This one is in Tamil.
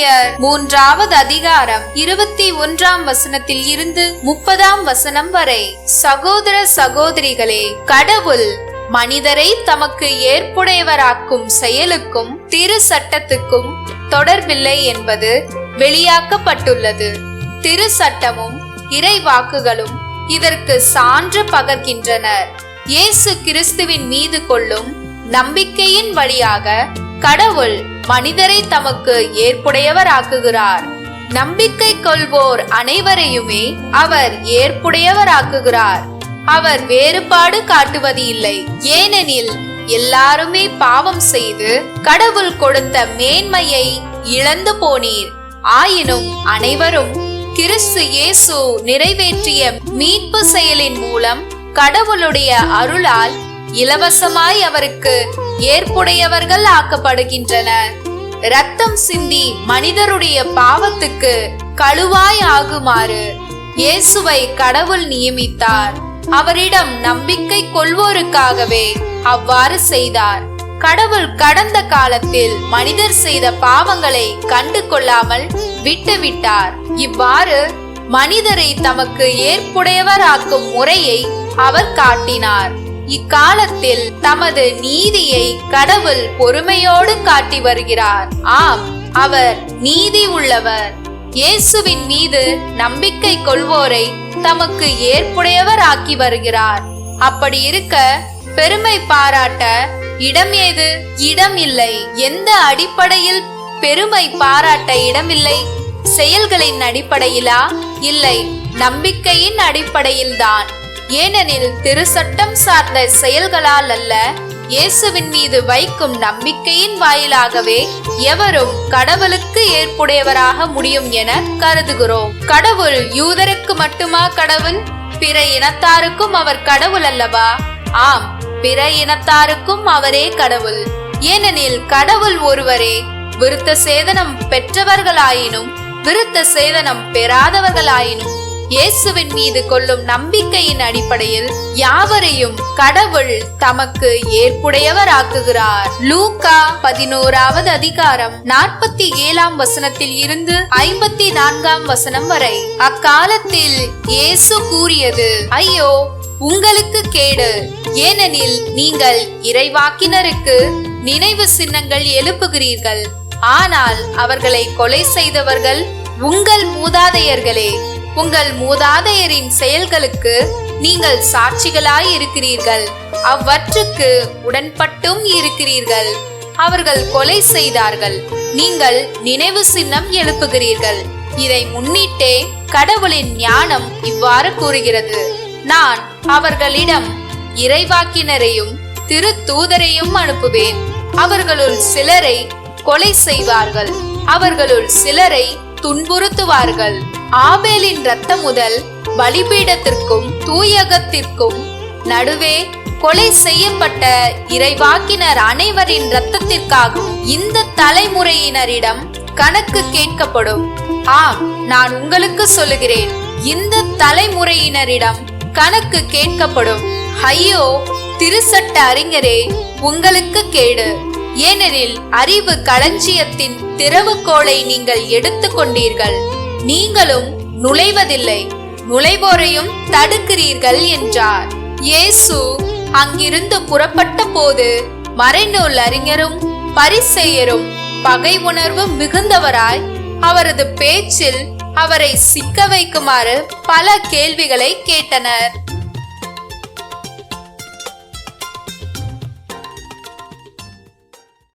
எபிரேயர் 3வது அதிகாரம் 21ஆம் வசனத்தில் இருந்து 30ஆம் வசனம் வரை. சகோதர சகோதரிகளே, கடவுள் மனிதரை தமக்கு ஏற்புடையவராக்கும் செயலுக்கும் திரு சட்டத்துக்கும் தொடர்பில்லை என்பது வெளியாக்கப்பட்டுள்ளது. திரு சட்டமும் இறை வாக்குகளும் இதற்கு சான்று பகர்கின்றனர். இயேசு கிறிஸ்துவின் மீது கொள்ளும் நம்பிக்கையின் வழியாக கடவுள் மனிதரை தமக்கு ஏற்புடையவராக்குகிறார். நம்பிக்கை கொள்வோர் அனைவரையுமே அவர் ஏற்புடையவராக்குகிறார். அவர் வேறுபாடு காட்டுவது இல்லை. ஏனெனில் எல்லாருமே பாவம் செய்து கடவுள் கொடுத்த மேன்மையை இழந்து போனீர். ஆயினும் அனைவரும் கிறிஸ்து இயேசு நிறைவேற்றிய மீட்பு செயலின் மூலம் கடவுளுடைய அருளால் இலவசமாய் அவருக்கு ஏற்புடையவர்கள் ஆக்கப்படுகின்றனர். இரத்தம் சிந்தி மனிதருடைய பாவத்துக்கு கழுவாய் ஆகுமாறு இயேசுவை கடவுள் நியமித்தார். அவரிடம் நம்பிக்கை கொள்வோருக்காகவே அவ்வாறு செய்தார். கடவுள் கடந்த காலத்தில் மனிதர் செய்த பாவங்களை கண்டு கொள்ளாமல் விட்டுவிட்டார். இவ்வாறு மனிதரை தமக்கு ஏற்புடையவராக்கும் முறையை அவர் காட்டினார். இக்காலத்தில் தமது நீதியை கடவுள் பொறுமையோடு காட்டி வருகிறார். ஆம், அவர் நீதி உள்ளவர். இயேசுவின் மீது நம்பிக்கை கொள்வோரை தமக்கு ஏற்புடையவர் ஆக்கி வருகிறார். அப்படி இருக்க பெருமை பாராட்ட இடம் ஏது? இடம் இல்லை. எந்த அடிப்படையில் பெருமை பாராட்ட இடமில்லை? செயல்களின் அடிப்படையிலா? இல்லை, நம்பிக்கையின் அடிப்படையில்தான். ஏனெனில் திருச்சட்டம் சார்ந்த செயல்களால் அல்ல, இயேசுவின் மீது வைக்கும் நம்பிக்கையின் வாயிலாகவே எவரும் கடவுளுக்கு ஏற்புடையவராக முடியும் என கருதுகிறோம். கடவுள் யூதருக்கு மட்டுமா கடவுள்? பிற இனத்தாருக்கும் அவர் கடவுள் அல்லவா? ஆம், பிற இனத்தாருக்கும் அவரே கடவுள். ஏனெனில் கடவுள் ஒருவரே. விருத்த சேதனம் பெற்றவர்களாயினும் விருத்த சேதனம் பெறாதவர்களாயினும் இயேசுவின் மீது கொள்ளும் நம்பிக்கையின் அடிப்படையில் யாவரையும் கடவுள் தமக்கு ஏற்புடையவர் ஆக்குகிறார். லூக்கா 11வது அதிகாரம் 47ஆம் வசனத்தில் இருந்து 54ஆம் வசனம் வரை. அக்காலத்தில் இயேசு கூறியது, ஐயோ உங்களுக்கு கேடு! ஏனெனில் நீங்கள் இறைவாக்கினருக்கு நினைவு சின்னங்கள் எழுப்புகிறீர்கள், ஆனால் அவர்களை கொலை செய்தவர்கள் உங்கள் மூதாதையர்களே. உங்கள் மூதாதையரின் செயல்களுக்கு நீங்கள் சாட்சிகளாய் இருக்கிறீர்கள், அவ்வற்றுக்கு உடன்பட்டும் இருக்கிறீர்கள். அவர்கள் கொலை செய்தார்கள், நீங்கள் நினைவு சின்னம் எழுப்புகிறீர்கள். இதை முன்னிட்டே கடவுளின் ஞானம் இவ்வாறு கூறுகிறது, நான் அவர்களிடம் இறைவாக்கினரையும் திரு தூதரையும் அனுப்புவேன். அவர்களுள் சிலரை கொலை செய்வார்கள், அவர்களுள் சிலரை துன்புறுத்துவார்கள். ஆபேலின் இரத்தம் முதல் பலிபீடத்திற்கும் தூயகத்திற்கும் நடுவே கொலை செய்யப்பட்ட இறைவாக்கினர் அனைவரின் இரத்தத்திற்காகவும் இந்த தலைமுறையினரிடம் கணக்கு கேட்கப்படும். ஆம், நான் உங்களுக்கு சொல்லுகிறேன், இந்த தலைமுறையினரிடம் கணக்கு கேட்கப்படும். ஐயோ திருச்சட்ட அறிஞரே, உங்களுக்கு கேடு! ஏனெனில் அறிவு களஞ்சியத்தின் திறவுகோலை நீங்கள் எடுத்துக் கொண்டீர்கள், நீங்களும் நுழைவதில்லை, நுழைவோரையும் தடுக்கிறீர்கள் என்றார். இயேசு அங்கிருந்து புறப்பட்ட போது மறைநூல் அறிஞரும் பரிசேயரும் பகை உணர்வு மிகுந்தவராய் அவரது பேச்சில் அவரை சிக்க வைக்குமாறு பல கேள்விகளை கேட்டனர்.